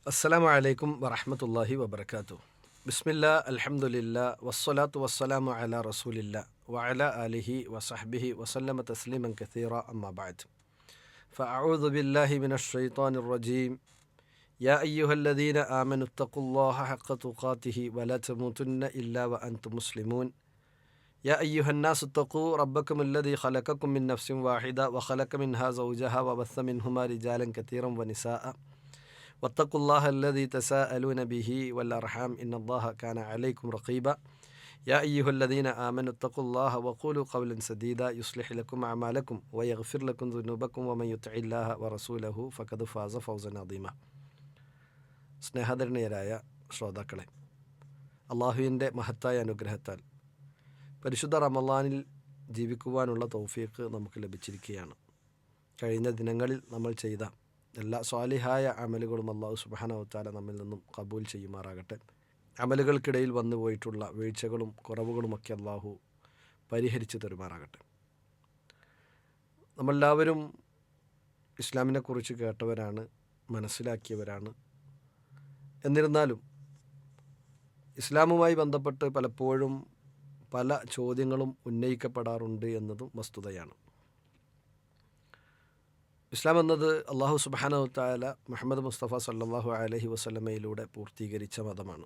അസ്സലാമു അലൈക്കും വറഹ്മത്തുള്ളാഹി വബറകാതുഹു. ബിസ്മില്ലാ അൽഹംദുലില്ലാ വസ്സലാത്തു വസ്സലാമു അലാ റസൂലില്ലാ വഅലാ ആലിഹി വസഹ്ബിഹി വസല്ലമ തസ്ലീമൻ കസീറ അമ്മാ ബഅദ്. ഫഅഊദു ബില്ലാഹി മിനശ് ശൈത്വാനിർ റജീം. യാ അയ്യുഹല്ലദീന ആമനു ഇത്തഖുല്ലാഹ ഹഖ്ക തുഖാതിഹി വലാ തമൂതുന്ന ഇല്ലാ വഅൻതും മുസ്ലിമൂൻ. യാ അയ്യുഹന്നാസു ഇത്തഖൂ റബ്ബക്കുമുല്ലദീ ഖലഖക്കും മിൻ നഫ്സിൻ വാഹിദ വഖലഖ മിൻഹാ സൗജഹാ വബസ്സ മിൻഹുമാ റിജാലൻ കതീറൻ വനിസാഅ واتقوا الله الذي تساءلون به والأرحام إن الله كان عليكم رقيبا يا أيها الذين آمنوا اتقوا الله وقولوا قولا سديدا يصلح لكم أعمالكم ويغفر لكم ذنوبكم ومن يطع الله ورسوله فقد فاز فوزا عظيما. സ്നേഹധരണീയരായ ശ്രോതാക്കളെ, അള്ളാഹുവിൻ്റെ മഹത്തായ അനുഗ്രഹത്താൽ പരിശുദ്ധ റമളാനിൽ ജീവിക്കുവാനുള്ള തൗഫീഖ് നമുക്ക് ലഭിച്ചിരിക്കുകയാണ്. കഴിഞ്ഞ ദിനങ്ങളിൽ നമ്മൾ ചെയ്ത എല്ലാ സ്വാലിഹായ അമലുകളും അല്ലാഹു സുബ്ഹാനഹു വ തആല നമ്മിൽ നിന്നും കബൂൽ ചെയ്യുമാറാകട്ടെ. അമലുകൾക്കിടയിൽ വന്നു പോയിട്ടുള്ള വീഴ്ചകളും കുറവുകളുമൊക്കെ അല്ലാഹു പരിഹരിച്ചു തരുമാറാകട്ടെ. നമ്മളെല്ലാവരും ഇസ്ലാമിനെക്കുറിച്ച് കേട്ടവരാണ്, മനസ്സിലാക്കിയവരാണ്. എന്നിരുന്നാലും ഇസ്ലാമുമായി ബന്ധപ്പെട്ട് പലപ്പോഴും പല ചോദ്യങ്ങളും ഉന്നയിക്കപ്പെടാറുണ്ട് എന്നതും വസ്തുതയാണ്. ഇസ്ലാം എന്നത് അള്ളാഹു സുബ്ഹാനഹു വ തആല മുഹമ്മദ് മുസ്തഫ സല്ലല്ലാഹു അലൈഹി വസല്ലമയിലൂടെ പൂർത്തീകരിച്ച മതമാണ്.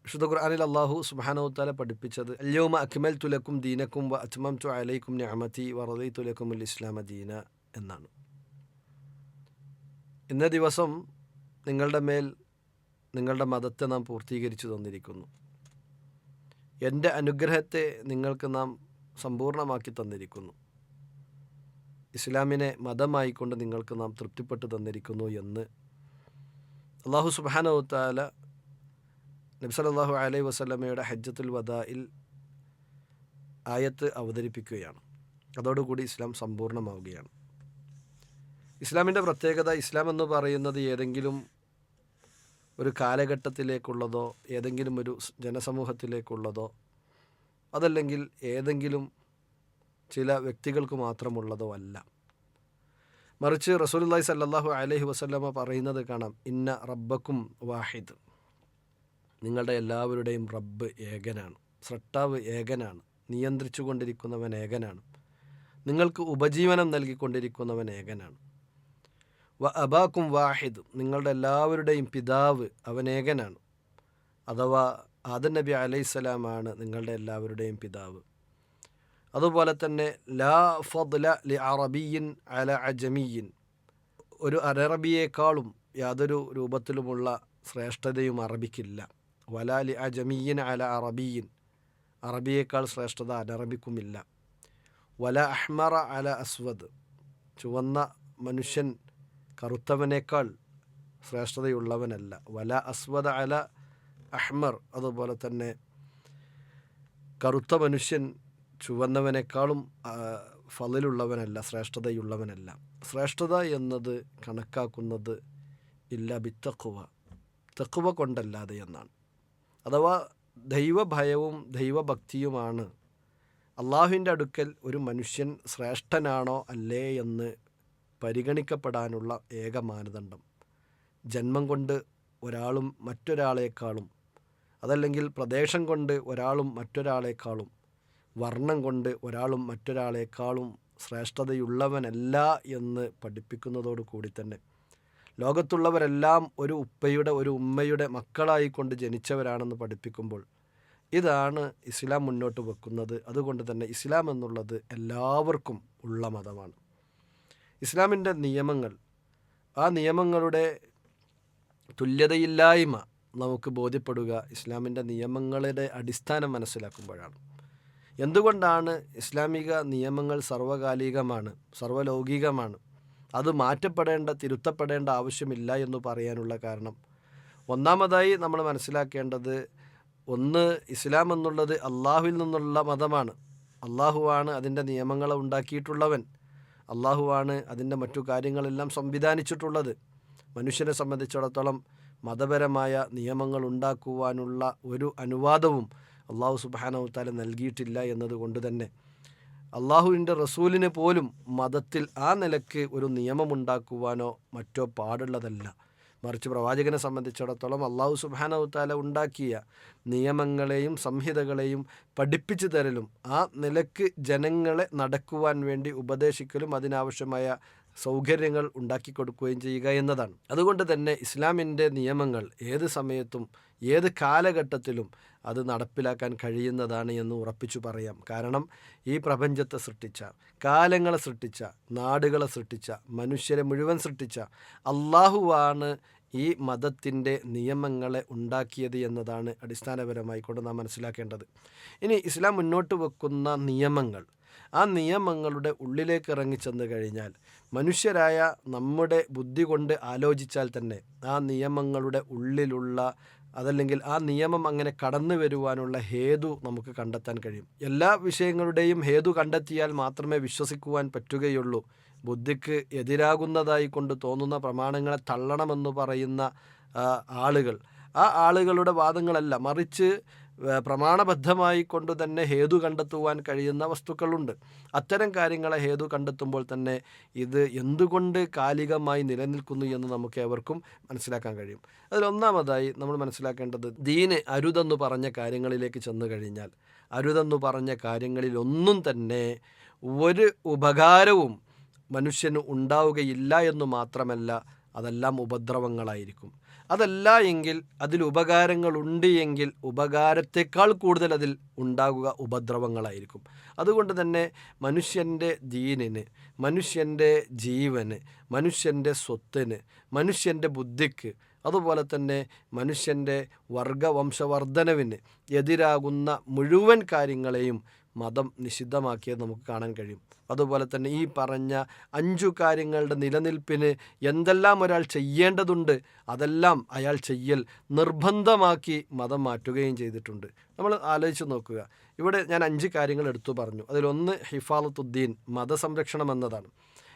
വിശുദ്ധ ഖുർആനിൽ അള്ളാഹു സുബ്ഹാനഹു വ തആല പഠിപ്പിച്ചത് അൽയൗമ അക്മൽതു ലക്കും ദീനക്കും വ അത്മംതു അലൈക്കും നിഅമതി വ റദീതു ലക്കുമുൽ ഇസ്ലാമ ദീന എന്നാണ്. ഇന്ന ദിവസം നിങ്ങളുടെ മേൽ നിങ്ങളുടെ മതത്തെ നാം പൂർത്തീകരിച്ചു തന്നിരിക്കുന്നു. എൻ്റെ അനുഗ്രഹത്തെ നിങ്ങൾക്ക് നാം സമ്പൂർണ്ണമാക്കി തന്നിരിക്കുന്നു. ഇസ്ലാമിനെ മതമായിക്കൊണ്ട് നിങ്ങൾക്ക് നാം തൃപ്തിപ്പെട്ടു തന്നിരിക്കുന്നു എന്ന് അള്ളാഹു സുബ്ഹാനഹു വ തആല നബി സല്ലല്ലാഹു അലൈഹി വസല്ലമയുടെ ഹജ്ജത്തുൽ വദാഇൽ ആയത്ത് അവതരിപ്പിക്കുകയാണ്. അതോടുകൂടി ഇസ്ലാം സമ്പൂർണ്ണമാവുകയാണ്. ഇസ്ലാമിൻ്റെ പ്രത്യേകത, ഇസ്ലാം എന്ന് പറയുന്നത് ഏതെങ്കിലും ഒരു കാലഘട്ടത്തിലേക്കുള്ളതോ ഏതെങ്കിലും ഒരു ജനസമൂഹത്തിലേക്കുള്ളതോ അതല്ലെങ്കിൽ ഏതെങ്കിലും ചില വ്യക്തികൾക്ക് മാത്രമുള്ളതോ അല്ല. മറിച്ച് റസൂലുള്ളാഹി സ്വല്ലല്ലാഹു അലൈഹി വസല്ലമ പറയുന്നത് കാണാം, ഇന്ന റബ്ബക്കും വാഹിദ്. നിങ്ങളുടെ എല്ലാവരുടെയും റബ്ബ് ഏകനാണ്, സ്രഷ്ടാവ് ഏകനാണ്, നിയന്ത്രിച്ചു കൊണ്ടിരിക്കുന്നവൻ ഏകനാണ്, നിങ്ങൾക്ക് ഉപജീവനം നൽകിക്കൊണ്ടിരിക്കുന്നവൻ ഏകനാണ്. വ അബാക്കും വാഹിദ്, നിങ്ങളുടെ എല്ലാവരുടെയും പിതാവ് അവൻ ഏകനാണ്. അഥവാ ആദം നബി അലൈഹിസ്സലാമാണ് നിങ്ങളുടെ എല്ലാവരുടെയും പിതാവ്. അതുപോലെ തന്നെ ലാ ഫദ്ല ലി അറബിയിൻ അല അജമിയിൻ, ഒരു അറബിയേക്കാളും യാതൊരു രൂപത്തിലുമുള്ള ശ്രേഷ്ഠതയും അറബിക്കില്ല. വലാ ലി അജമിയിൻ അല അറബിയിൻ, അറബിയേക്കാൾ ശ്രേഷ്ഠത അനറബിക്കുമില്ല. വല അഹ്മറ അല അസ്വദ്, ചുവന്ന മനുഷ്യൻ കറുത്തവനേക്കാൾ ശ്രേഷ്ഠതയുള്ളവനല്ല. വല അസ്വദ അല അഹ്മർ, അതുപോലെ തന്നെ കറുത്ത മനുഷ്യൻ ചുവന്നവനേക്കാളും ഫളിലുള്ളവനല്ല, ശ്രേഷ്ഠതയുള്ളവനല്ല. ശ്രേഷ്ഠത എന്നത് കണക്കാക്കുന്നത് ഇല്ല ബിത്തഖ്വ, തഖ്വ കൊണ്ടല്ലാതെ എന്നാണ്. അഥവാ ദൈവഭയവും ദൈവഭക്തിയുമാണ് അള്ളാഹുവിൻ്റെ അടുക്കൽ ഒരു മനുഷ്യൻ ശ്രേഷ്ഠനാണോ അല്ലേ എന്ന് പരിഗണിക്കപ്പെടാനുള്ള ഏക മാനദണ്ഡം. ജന്മം കൊണ്ട് ഒരാളും മറ്റൊരാളേക്കാളും, അതല്ലെങ്കിൽ പ്രദേശം കൊണ്ട് ഒരാളും മറ്റൊരാളേക്കാളും, വർണ്ണം കൊണ്ട് ഒരാളും മറ്റൊരാളേക്കാളും ശ്രേഷ്ഠതയുള്ളവനല്ല എന്ന് പഠിപ്പിക്കുന്നതോടു കൂടി തന്നെ ലോകത്തുള്ളവരെല്ലാം ഒരു ഉപ്പയുടെ ഒരു ഉമ്മയുടെ മക്കളായിക്കൊണ്ട് ജനിച്ചവരാണെന്ന് പഠിപ്പിക്കുമ്പോൾ ഇതാണ് ഇസ്ലാം മുന്നോട്ട് വെക്കുന്നത്. അതുകൊണ്ട് തന്നെ ഇസ്ലാം എന്നുള്ളത് എല്ലാവർക്കും ഉള്ള മതമാണ്. ഇസ്ലാമിൻ്റെ നിയമങ്ങൾ, ആ നിയമങ്ങളുടെ തുല്യതയില്ലായ്മ നമുക്ക് ബോധ്യപ്പെടുക ഇസ്ലാമിൻ്റെ നിയമങ്ങളുടെ അടിസ്ഥാനം മനസ്സിലാക്കുമ്പോഴാണ്. എന്തുകൊണ്ടാണ് ഇസ്ലാമിക നിയമങ്ങൾ സർവകാലികമാണ്, സർവലൗകികമാണ്, അത് മാറ്റപ്പെടേണ്ട തിരുത്തപ്പെടേണ്ട ആവശ്യമില്ല എന്ന് പറയാനുള്ള കാരണം? ഒന്നാമതായി നമ്മൾ മനസ്സിലാക്കേണ്ടത്, ഒന്ന്, ഇസ്ലാം എന്നുള്ളത് അള്ളാഹുവിൽ നിന്നുള്ള മതമാണ്. അള്ളാഹുവാണ് അതിൻ്റെ നിയമങ്ങളെ ഉണ്ടാക്കിയിട്ടുള്ളവൻ, അള്ളാഹുവാണ് അതിൻ്റെ മറ്റു കാര്യങ്ങളെല്ലാം സംവിധാനിച്ചിട്ടുള്ളത്. മനുഷ്യനെ സംബന്ധിച്ചിടത്തോളം മതപരമായ നിയമങ്ങൾ ഉണ്ടാക്കുവാനുള്ള ഒരു അനുവാദവും അള്ളാഹു സുബ്ഹാനഹു വ തആല നൽകിയിട്ടില്ല എന്നതുകൊണ്ട് തന്നെ അള്ളാഹുവിൻ്റെ റസൂലിന് പോലും മതത്തിൽ ആ നിലക്ക് ഒരു നിയമമുണ്ടാക്കുവാനോ മറ്റോ പാടുള്ളതല്ല. മറിച്ച് പ്രവാചകനെ സംബന്ധിച്ചിടത്തോളം അള്ളാഹു സുബ്ഹാനഹു വതആല ഉണ്ടാക്കിയ നിയമങ്ങളെയും സംഹിതകളെയും പഠിപ്പിച്ചു തരലും ആ നിലക്ക് ജനങ്ങളെ നടക്കുവാൻ വേണ്ടി ഉപദേശിക്കലും അതിനാവശ്യമായ സൗകര്യങ്ങൾ ഉണ്ടാക്കി കൊടുക്കുകയും ചെയ്യുക എന്നതാണ്. അതുകൊണ്ട് തന്നെ ഇസ്ലാമിൻ്റെ നിയമങ്ങൾ ഏത് സമയത്തും ഏത് കാലഘട്ടത്തിലും അത് നടപ്പിലാക്കാൻ കഴിയുന്നതാണ് എന്ന് ഉറപ്പിച്ചു പറയാം. കാരണം ഈ പ്രപഞ്ചത്തെ സൃഷ്ടിച്ച, കാലങ്ങളെ സൃഷ്ടിച്ച, നാടുകളെ സൃഷ്ടിച്ച, മനുഷ്യരെ മുഴുവൻ സൃഷ്ടിച്ച അള്ളാഹുവാണ് ഈ മതത്തിൻ്റെ നിയമങ്ങളെ ഉണ്ടാക്കിയത് എന്നതാണ് അടിസ്ഥാനപരമായി കൊണ്ട് നാം മനസ്സിലാക്കേണ്ടത്. ഇനി ഇസ്ലാം മുന്നോട്ട് വെക്കുന്ന നിയമങ്ങൾ, ആ നിയമങ്ങളുടെ ഉള്ളിലേക്ക് ഇറങ്ങിച്ചെന്ന് കഴിഞ്ഞാൽ മനുഷ്യരായ നമ്മുടെ ബുദ്ധി കൊണ്ട് ആലോചിച്ചാൽ തന്നെ ആ നിയമങ്ങളുടെ ഉള്ളിലുള്ള അതല്ലെങ്കിൽ ആ നിയമം അങ്ങനെ കടന്നു വരുവാനുള്ള ഹേതു നമുക്ക് കണ്ടെത്താൻ കഴിയും. എല്ലാ വിഷയങ്ങളുടെയും ഹേതു കണ്ടെത്തിയാൽ മാത്രമേ വിശ്വസിക്കുവാൻ പറ്റുകയുള്ളൂ. ബുദ്ധിക്ക് എതിരാകുന്നതായി കൊണ്ട് തോന്നുന്ന പ്രമാണങ്ങളെ തള്ളണമെന്ന് പറയുന്ന ആളുകൾ, ആ ആളുകളുടെ വാദങ്ങളല്ല, മറിച്ച് പ്രമാണബദ്ധമായി കൊണ്ട് തന്നെ ഹേതു കണ്ടെത്തുവാൻ കഴിയുന്ന വസ്തുക്കളുണ്ട്. അത്തരം കാര്യങ്ങളെ ഹേതു കണ്ടെത്തുമ്പോൾ തന്നെ ഇത് എന്തുകൊണ്ട് കാലികമായി നിലനിൽക്കുന്നു എന്ന് നമുക്ക് ഏവർക്കും മനസ്സിലാക്കാൻ കഴിയും. അതിലൊന്നാമതായി നമ്മൾ മനസ്സിലാക്കേണ്ടത്, ദീന് അരുതെന്ന് പറഞ്ഞ കാര്യങ്ങളിലേക്ക് ചെന്ന് കഴിഞ്ഞാൽ അരുതെന്ന് പറഞ്ഞ കാര്യങ്ങളിലൊന്നും തന്നെ ഒരു ഉപകാരവും മനുഷ്യന് ഉണ്ടാവുകയില്ല എന്ന് മാത്രമല്ല, അതെല്ലാം ഉപദ്രവങ്ങളായിരിക്കും. അതല്ല എങ്കിൽ അതിൽ ഉപകാരങ്ങളുണ്ട് എങ്കിൽ ഉപകാരത്തെക്കാൾ കൂടുതൽ അതിൽ ഉണ്ടാകുക ഉപദ്രവങ്ങളായിരിക്കും. അതുകൊണ്ട് തന്നെ മനുഷ്യൻ്റെ ദീനിന്, മനുഷ്യൻ്റെ ജീവന്, മനുഷ്യൻ്റെ സ്വത്തിന്, മനുഷ്യൻ്റെ ബുദ്ധിക്ക്, അതുപോലെ തന്നെ മനുഷ്യൻ്റെ വർഗവംശവർദ്ധനവിന് എതിരാകുന്ന മുഴുവൻ കാര്യങ്ങളെയും മതം നിഷിദ്ധമാക്കിയത് നമുക്ക് കാണാൻ കഴിയും. അതുപോലെ തന്നെ ഈ പറഞ്ഞ 5 കാര്യങ്ങളുടെ നിലനിൽപ്പിന് എന്തെല്ലാം ഒരാൾ ചെയ്യേണ്ടതുണ്ട് അതെല്ലാം അയാൾ ചെയ്യൽ നിർബന്ധമാക്കി മതം മാറ്റുകയും ചെയ്തിട്ടുണ്ട്. നമ്മൾ ആലോചിച്ച് നോക്കുക. ഇവിടെ ഞാൻ 5 കാര്യങ്ങൾ എടുത്തു പറഞ്ഞു. അതിലൊന്ന് ഹിഫാളത്തുദ്ദീൻ, മതസംരക്ഷണം എന്നതാണ്.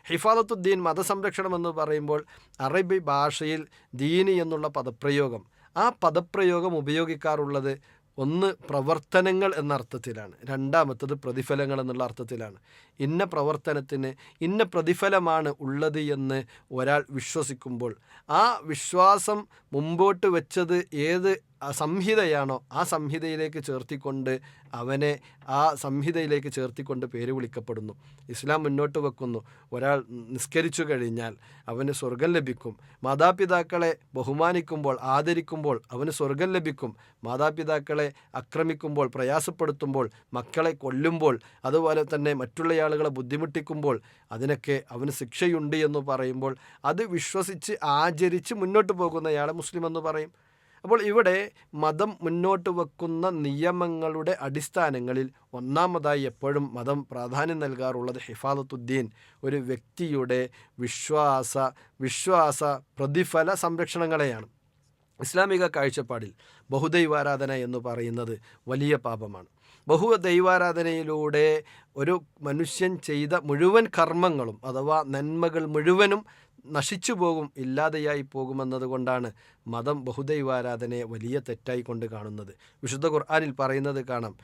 ഹിഫാളത്തുദ്ദീൻ, മതസംരക്ഷണം എന്ന് പറയുമ്പോൾ അറബി ഭാഷയിൽ ദീനി എന്നുള്ള പദപ്രയോഗം, ആ പദപ്രയോഗം ഉപയോഗിക്കാറുള്ളത് ഒന്ന് പ്രവർത്തനങ്ങൾ എന്ന അർത്ഥത്തിലാണ്, രണ്ടാമത്തത് പ്രതിഫലങ്ങൾ എന്നുള്ള അർത്ഥത്തിലാണ്. ഇന്ന പ്രവർത്തനത്തിന് ഇന്ന പ്രതിഫലമാണ് ഉള്ളത് എന്ന് ഒരാൾ വിശ്വസിക്കുമ്പോൾ ആ വിശ്വാസം മുമ്പോട്ട് വെച്ചത് ഏത് സംഹിതയാണോ ആ സംഹിതയിലേക്ക് ചേർത്തിക്കൊണ്ട് അവനെ ആ സംഹിതയിലേക്ക് ചേർത്തിക്കൊണ്ട് പേര് വിളിക്കപ്പെടുന്നു. ഇസ്ലാം മുന്നോട്ട് വെക്കുന്നു, ഒരാൾ നിസ്കരിച്ചു കഴിഞ്ഞാൽ അവന് സ്വർഗം ലഭിക്കും. മാതാപിതാക്കളെ ബഹുമാനിക്കുമ്പോൾ, ആദരിക്കുമ്പോൾ അവന് സ്വർഗം ലഭിക്കും. മാതാപിതാക്കളെ ആക്രമിക്കുമ്പോൾ, പ്രയാസപ്പെടുത്തുമ്പോൾ, മക്കളെ കൊല്ലുമ്പോൾ, അതുപോലെ തന്നെ മറ്റുള്ള ആളുകളെ ബുദ്ധിമുട്ടിക്കുമ്പോൾ അതിനൊക്കെ അവന് ശിക്ഷയുണ്ട് എന്ന് പറയുമ്പോൾ അത് വിശ്വസിച്ച് ആചരിച്ച് മുന്നോട്ട് പോകുന്നയാളെ മുസ്ലിം എന്ന് പറയും. അപ്പോൾ ഇവിടെ മതം മുന്നോട്ട് വെക്കുന്ന നിയമങ്ങളുടെ അടിസ്ഥാനങ്ങളിൽ ഒന്നാമതായി എപ്പോഴും മതം പ്രാധാന്യം നൽകാറുള്ളത് ഹിഫാളത്തുദ്ദീൻ, ഒരു വ്യക്തിയുടെ വിശ്വാസ പ്രതിഫല സംരക്ഷണങ്ങളെയാണ്. ഇസ്ലാമിക കാഴ്ചപ്പാടിൽ ബഹുദൈവാരാധന എന്ന് പറയുന്നത് വലിയ പാപമാണ്. ബഹുദൈവാരാധനയിലൂടെ ഒരു മനുഷ്യൻ ചെയ്ത മുഴുവൻ കർമ്മങ്ങളും അഥവാ നന്മകൾ മുഴുവനും നശിച്ചു പോകും, ഇല്ലാതെയായി പോകുമെന്നതുകൊണ്ടാണ് മതം ബഹുദൈവാരാധനയെ വലിയ തെറ്റായി കൊണ്ട് കാണുന്നത്. വിശുദ്ധ ഖുർആനിൽ പറയുന്നത് കാണാം.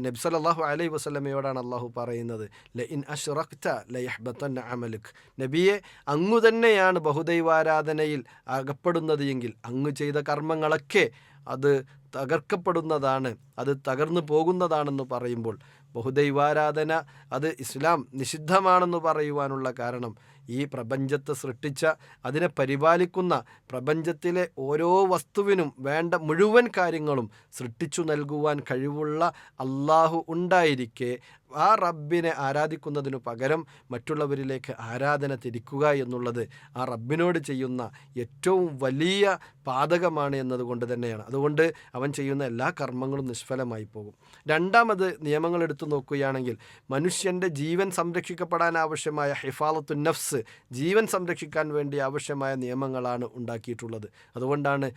നബി സല്ലല്ലാഹു അലൈഹി വസല്ലമയോടാണ് അള്ളാഹു പറയുന്നത്, ലഇൻ അശ്റക്ത ലയഹ്ബതന്ന അമലുക്. നബിയെ, അങ്ങു തന്നെയാണ് ബഹുദൈവാരാധനയിൽ അകപ്പെടുന്നത് എങ്കിൽ അങ്ങ് ചെയ്ത കർമ്മങ്ങളൊക്കെ അത് തകർക്കപ്പെടുന്നതാണ്, അത് തകർന്നു പോകുന്നതാണെന്ന് പറയുമ്പോൾ ബഹുദൈവാരാധന അത് ഇസ്ലാം നിഷിദ്ധമാണെന്ന് പറയുവാനുള്ള കാരണം ഈ പ്രപഞ്ചത്തെ സൃഷ്ടിച്ച, അതിനെ പരിപാലിക്കുന്ന, പ്രപഞ്ചത്തിലെ ഓരോ വസ്തുവിനും വേണ്ട മുഴുവൻ കാര്യങ്ങളും സൃഷ്ടിച്ചു നൽകുവാൻ കഴിവുള്ള അള്ളാഹു ഉണ്ടായിരിക്കെ ആ റബ്ബിനെ ആരാധിക്കുന്നതിനു പകരം മറ്റുള്ളവരിലേക്ക് ആരാധന തിരിക്കുക എന്നുള്ളത് ആ റബ്ബിനോട് ചെയ്യുന്ന ഏറ്റവും വലിയ പാതകമാണ് എന്നതുകൊണ്ട് തന്നെയാണ്. അതുകൊണ്ട് അവൻ ചെയ്യുന്ന എല്ലാ കർമ്മങ്ങളും നിഷ്ഫലമായി പോകും. രണ്ടാമത് നിയമങ്ങൾ എടുത്തു നോക്കുകയാണെങ്കിൽ മനുഷ്യൻ്റെ ജീവൻ സംരക്ഷിക്കപ്പെടാൻ ആവശ്യമായ ഹിഫാളത്തുൻ നഫ്സ്, ജീവൻ സംരക്ഷിക്കാൻ വേണ്ടി ആവശ്യമായ നിയമങ്ങളാണ് ഉണ്ടാക്കിയിട്ടുള്ളത്. അതുകൊണ്ടാണ്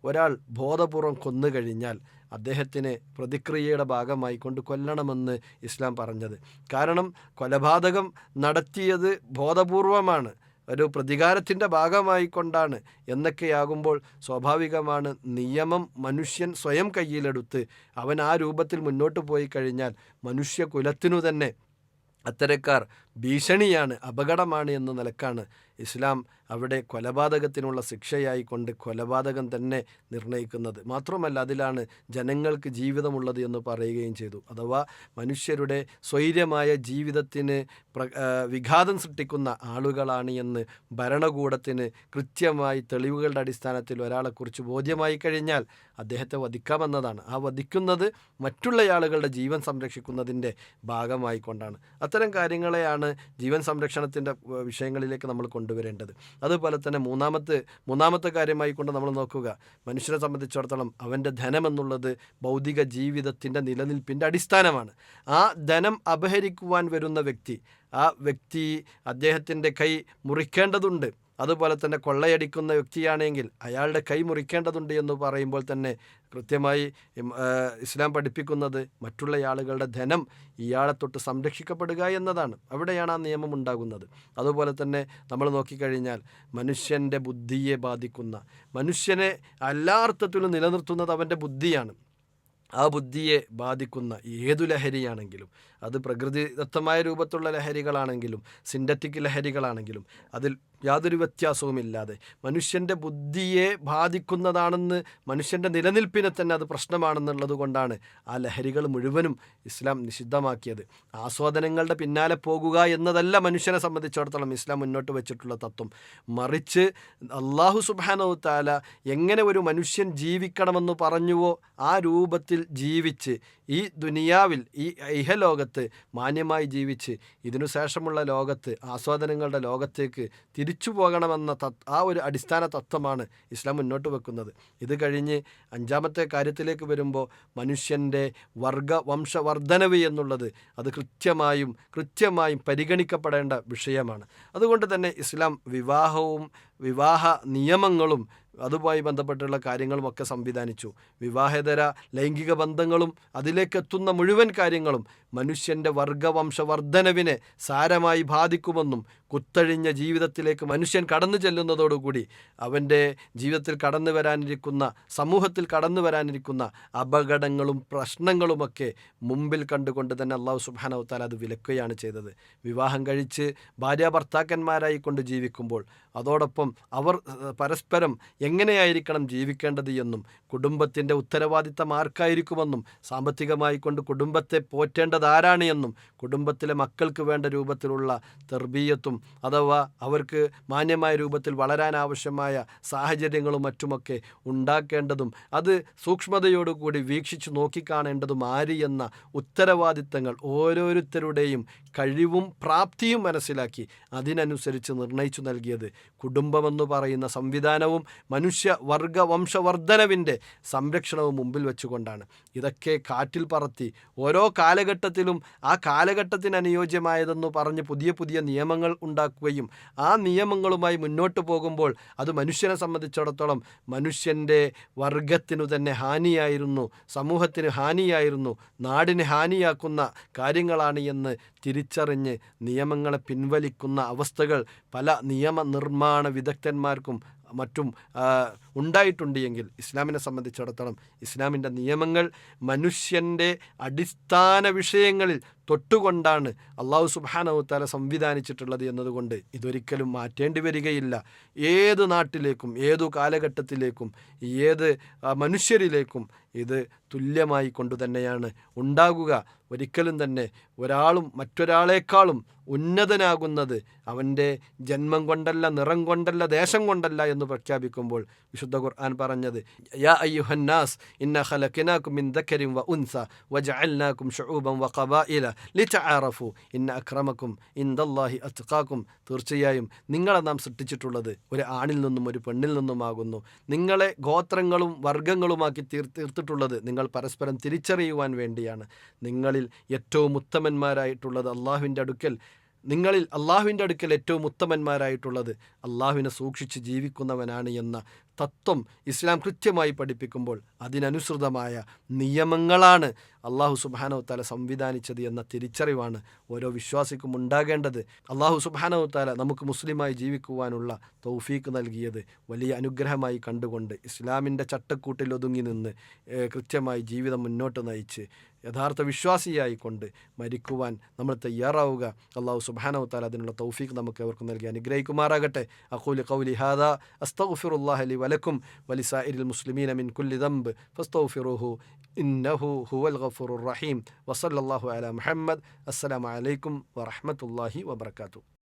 ഒരാൾ ബോധപൂർവം കൊന്നു കഴിഞ്ഞാൽ അദ്ദേഹത്തിന് പ്രതിക്രിയയുടെ ഭാഗമായി കൊണ്ട് കൊല്ലണമെന്ന് ഇസ്ലാം പറഞ്ഞത്. കാരണം കൊലപാതകം നടത്തിയത് ബോധപൂർവമാണ്. ഒരു പ്രതികാരത്തിൻ്റെ ഭാഗമായിക്കൊണ്ടാണ് എന്നൊക്കെയാകുമ്പോൾ സ്വാഭാവികമാണ് നിയമം മനുഷ്യൻ സ്വയം കയ്യിലെടുത്ത് അവൻ ആ രൂപത്തിൽ മുന്നോട്ട് പോയി കഴിഞ്ഞാൽ മനുഷ്യകുലത്തിനു തന്നെ അത്തരക്കാർ ഭീഷണിയാണ്, അപകടമാണ് എന്ന നിലക്കാണ് ഇസ്ലാം അവിടെ കൊലപാതകത്തിനുള്ള ശിക്ഷയായിക്കൊണ്ട് കൊലപാതകം തന്നെ നിർണയിക്കുന്നത്. മാത്രമല്ല അതിലാണ് ജനങ്ങൾക്ക് ജീവിതമുള്ളത് എന്ന് പറയുകയും ചെയ്തു. അഥവാ മനുഷ്യരുടെ സ്വൈര്യമായ ജീവിതത്തിന് വിഘാതം സൃഷ്ടിക്കുന്ന ആളുകളാണ് എന്ന് ഭരണകൂടത്തിന് കൃത്യമായി തെളിവുകളുടെ അടിസ്ഥാനത്തിൽ ഒരാളെക്കുറിച്ച് ബോധ്യമായി കഴിഞ്ഞാൽ അദ്ദേഹത്തെ വധിക്കാമെന്നതാണ്. ആ വധിക്കുന്നത് മറ്റുള്ള ആളുകളുടെ ജീവൻ സംരക്ഷിക്കുന്നതിൻ്റെ ഭാഗമായിക്കൊണ്ടാണ്. അത്തരം കാര്യങ്ങളെയാണ് ജീവൻ സംരക്ഷണത്തിൻ്റെ വിഷയങ്ങളിലേക്ക് നമ്മൾ കൊണ്ടുവരേണ്ടത്. അതുപോലെ തന്നെ മൂന്നാമത്തെ കാര്യമായി കൊണ്ട് നമ്മൾ നോക്കുക, മനുഷ്യനെ സംബന്ധിച്ചിടത്തോളം അവൻ്റെ ധനം എന്നുള്ളത് ഭൗതിക ജീവിതത്തിൻ്റെ നിലനിൽപ്പിൻ്റെ അടിസ്ഥാനമാണ്. ആ ധനം അപഹരിക്കുവാൻ വരുന്ന വ്യക്തി, ആ വ്യക്തി അദ്ദേഹത്തിൻ്റെ കൈ മുറിക്കേണ്ടതുണ്ട്. അതുപോലെ തന്നെ കൊള്ളയടിക്കുന്ന വ്യക്തിയാണെങ്കിൽ അയാളുടെ കൈ മുറിക്കേണ്ടതുണ്ട് എന്ന് പറയുമ്പോൾ തന്നെ കൃത്യമായി ഇസ്ലാം പഠിപ്പിക്കുന്നത് മറ്റുള്ള ആളുകളുടെ ധനം ഇയാളെ തൊട്ട് സംരക്ഷിക്കപ്പെടുക എന്നതാണ്. അവിടെയാണ് ആ നിയമം ഉണ്ടാകുന്നത്. അതുപോലെ തന്നെ നമ്മൾ നോക്കിക്കഴിഞ്ഞാൽ മനുഷ്യൻ്റെ ബുദ്ധിയെ ബാധിക്കുന്ന, മനുഷ്യനെ എല്ലാ അർത്ഥത്തിലും നിലനിർത്തുന്നത് അവൻ്റെ ബുദ്ധിയാണ്. ആ ബുദ്ധിയെ ബാധിക്കുന്ന ഏതു ലഹരിയാണെങ്കിലും, അത് പ്രകൃതിദത്തമായ രൂപത്തിലുള്ള ലഹരികളാണെങ്കിലും സിന്തറ്റിക് ലഹരികളാണെങ്കിലും അതിൽ യാതൊരു വ്യത്യാസവുമില്ലാതെ മനുഷ്യൻ്റെ ബുദ്ധിയെ ബാധിക്കുന്നതാണെന്ന്, മനുഷ്യൻ്റെ നിലനിൽപ്പിനെ തന്നെ അത് പ്രശ്നമാണെന്നുള്ളത് കൊണ്ടാണ് ആ ലഹരികൾ മുഴുവനും ഇസ്ലാം നിഷിദ്ധമാക്കിയത്. ആസ്വാദനങ്ങളുടെ പിന്നാലെ പോകുക എന്നതല്ല മനുഷ്യനെ സംബന്ധിച്ചിടത്തോളം ഇസ്ലാം മുന്നോട്ട് വെച്ചിട്ടുള്ള തത്വം. മറിച്ച് അല്ലാഹു സുബ്ഹാനഹു തആല എങ്ങനെ ഒരു മനുഷ്യൻ ജീവിക്കണമെന്ന് പറഞ്ഞുവോ ആ രൂപത്തിൽ ജീവിച്ച് ഈ ദുനിയാവിൽ, ഈ ഇഹലോകത്ത് മാന്യമായി ജീവിച്ച് ഇതിനു ശേഷമുള്ള ലോകത്ത്, ആസ്വാദനങ്ങളുടെ ലോകത്തേക്ക് തിരിച്ചു പോകണമെന്ന ആ ഒരു അടിസ്ഥാന തത്വമാണ് ഇസ്ലാം മുന്നോട്ട് വെക്കുന്നത്. ഇത് കഴിഞ്ഞ് അഞ്ചാമത്തെ കാര്യത്തിലേക്ക് വരുമ്പോൾ മനുഷ്യൻ്റെ വംശവർദ്ധനവ് എന്നുള്ളത് അത് കൃത്യമായും പരിഗണിക്കപ്പെടേണ്ട വിഷയമാണ്. അതുകൊണ്ട് തന്നെ ഇസ്ലാം വിവാഹ നിയമങ്ങളും അതുമായി ബന്ധപ്പെട്ടുള്ള കാര്യങ്ങളുമൊക്കെ സംവിധാനിച്ചു. വിവാഹേതര ലൈംഗിക ബന്ധങ്ങളും അതിലേക്കെത്തുന്ന മുഴുവൻ കാര്യങ്ങളും മനുഷ്യൻ്റെ വർഗവംശവർദ്ധനവിനെ സാരമായി ബാധിക്കുമെന്നും കുത്തഴിഞ്ഞ ജീവിതത്തിലേക്ക് മനുഷ്യൻ കടന്നു ചെല്ലുന്നതോടുകൂടി അവൻ്റെ ജീവിതത്തിൽ സമൂഹത്തിൽ കടന്നു വരാനിരിക്കുന്ന അപകടങ്ങളും പ്രശ്നങ്ങളുമൊക്കെ മുമ്പിൽ കണ്ടുകൊണ്ട് തന്നെ അല്ലാഹു സുബ്ഹാനഹു തആല അത് വിലക്കുകയാണ് ചെയ്തത്. വിവാഹം കഴിച്ച് ഭാര്യാഭർത്താക്കന്മാരായി കൊണ്ട് ജീവിക്കുമ്പോൾ അതോടൊപ്പം അവർ പരസ്പരം എങ്ങനെയായിരിക്കണം ജീവിക്കേണ്ടത് എന്നും കുടുംബത്തിൻ്റെ ഉത്തരവാദിത്തം ആർക്കായിരിക്കുമെന്നും സാമ്പത്തികമായി കൊണ്ട് കുടുംബത്തെ പോറ്റേണ്ടതാരാണ് എന്നും കുടുംബത്തിലെ മക്കൾക്ക് വേണ്ട രൂപത്തിലുള്ള തർബീയത്തും അഥവാ അവർക്ക് മാന്യമായ രൂപത്തിൽ വളരാൻ ആവശ്യമായ സാഹചര്യങ്ങളും മറ്റുമൊക്കെ ഉണ്ടാക്കേണ്ടതും അത് സൂക്ഷ്മതയോടുകൂടി വീക്ഷിച്ച് നോക്കിക്കാണേണ്ടതും ആര് എന്ന ഉത്തരവാദിത്തങ്ങൾ ഓരോരുത്തരുടെയും കഴിവും പ്രാപ്തിയും മനസ്സിലാക്കി അതിനനുസരിച്ച് നിർണയിച്ചു നൽകിയത് കുടുംബമെന്ന് പറയുന്ന സംവിധാനവും വംശവർദ്ധനവിൻ്റെ സംരക്ഷണവും മുമ്പിൽ വെച്ചുകൊണ്ടാണ്. ഇതൊക്കെ കാറ്റിൽ പറത്തി ഓരോ കാലഘട്ടത്തിലും ആ കാലഘട്ടത്തിന് അനുയോജ്യമായതെന്ന് പറഞ്ഞ് പുതിയ പുതിയ നിയമങ്ങൾ ഉണ്ടാക്കുകയും ആ നിയമങ്ങളുമായി മുന്നോട്ട് പോകുമ്പോൾ അത് മനുഷ്യനെ സംബന്ധിച്ചിടത്തോളം മനുഷ്യൻ്റെ വർഗത്തിനു തന്നെ ഹാനിയായിരുന്നു, സമൂഹത്തിന് ഹാനിയായിരുന്നു, നാടിന് ഹാനിയാക്കുന്ന കാര്യങ്ങളാണ് എന്ന് തിരിച്ചറിഞ്ഞ് നിയമങ്ങളെ പിൻവലിക്കുന്ന അവസ്ഥകൾ പല നിയമനിർമ്മാണ വിദഗ്ധന്മാർക്കും മറ്റും ഉണ്ടായിട്ടുണ്ട് എങ്കിൽ ഇസ്ലാമിനെ സംബന്ധിച്ചിടത്തോളം ഇസ്ലാമിൻ്റെ നിയമങ്ങൾ മനുഷ്യൻ്റെ അടിസ്ഥാന വിഷയങ്ങളിൽ തൊട്ടുകൊണ്ടാണ് അല്ലാഹു സുബ്ഹാനഹു തആല സംവിധാനിച്ചിട്ടുള്ളത് എന്നതുകൊണ്ട് ഇതൊരിക്കലും മാറ്റേണ്ടി വരികയില്ല. ഏത് നാട്ടിലേക്കും ഏതു കാലഘട്ടത്തിലേക്കും ഏത് മനുഷ്യരിലേക്കും ഇത് തുല്യമായി കൊണ്ടു തന്നെയാണ് ഉണ്ടാകുക. ഒരിക്കലും തന്നെ ഒരാളും മറ്റൊരാളെക്കാളും ഉന്നതനാകുന്നത് അവൻ്റെ ജന്മം കൊണ്ടല്ല, നിറം കൊണ്ടല്ല, ദേശം കൊണ്ടല്ല എന്ന് പ്രഖ്യാപിക്കുമ്പോൾ വിശുദ്ധ ഖുർആൻ പറഞ്ഞത് യാ അയ്യുഹന്നാസ് ഇന്ന ഖലഖനാകും മിൻ ദക്കരിൻ വ ഉൻസ വജഅൽനാകും ശുഊബൻ വ ഖബായില ലിതഅറഫു ഇന്ന അക്രമക്കും ഇൻദല്ലാഹി അത്ഖാക്കും. തീർച്ചയായും നിങ്ങളെ നാം സൃഷ്ടിച്ചിട്ടുള്ളത് ഒരു ആണിൽ നിന്നും ഒരു പെണ്ണിൽ നിന്നുമാകുന്നു. നിങ്ങളെ ഗോത്രങ്ങളും വർഗങ്ങളുമാക്കി തീർത്തിട്ടുള്ളത് നിങ്ങൾ പരസ്പരം തിരിച്ചറിയുവാൻ വേണ്ടിയാണ്. നിങ്ങളിൽ ഏറ്റവും ഉത്തമന്മാരായിട്ടുള്ളത് നിങ്ങളിൽ അള്ളാഹുവിൻ്റെ അടുക്കൽ ഏറ്റവും ഉത്തമന്മാരായിട്ടുള്ളത് അള്ളാഹുവിനെ സൂക്ഷിച്ച് ജീവിക്കുന്നവനാണ് എന്ന തത്വം ഇസ്ലാം കൃത്യമായി പഠിപ്പിക്കുമ്പോൾ അതിനനുസൃതമായ നിയമങ്ങളാണ് അള്ളാഹു സുബ്ഹാനഹു തആല സംവിധാനിച്ചത് എന്ന തിരിച്ചറിവാണ് ഓരോ വിശ്വാസിക്കും ഉണ്ടാകേണ്ടത്. അള്ളാഹു സുബ്ഹാനഹു തആല നമുക്ക് മുസ്ലിമായി ജീവിക്കുവാനുള്ള തൗഫീക്ക് നൽകിയത് വലിയ അനുഗ്രഹമായി കണ്ടുകൊണ്ട് ഇസ്ലാമിൻ്റെ ചട്ടക്കൂട്ടിൽ ഒതുങ്ങി നിന്ന് കൃത്യമായി ജീവിതം മുന്നോട്ട് നയിച്ച് യഥാർത്ഥ വിശ്വാസിയായിക്കൊണ്ട് മരിക്കുവാൻ നമ്മൾ തയ്യാറാവുക. അള്ളാഹു സുബ്ഹാനഹു തആല അതിനുള്ള തൗഫീഖ് നമുക്ക് എവർക്കും നൽകി അനുഗ്രഹിക്കുമാറാകട്ടെ. അഖൂലു ഖൗലി ഹാദാ അസ്തഗ്ഫിറുല്ലാഹ ലി വലക്കും വലിസായിരിൽ മുസ്ലിമീന മിൻ കുല്ലി ദംബ് ഫസ്തഗ്ഫിറൂഹു ഇന്നഹു ഹുവൽ ഗഫൂറുർ റഹീം. വസല്ലല്ലാഹു അലാ മുഹമ്മദ്. അസ്സലാമു അലൈക്കും വറഹ്മത്തുള്ളാഹി വബറകാതുഹു.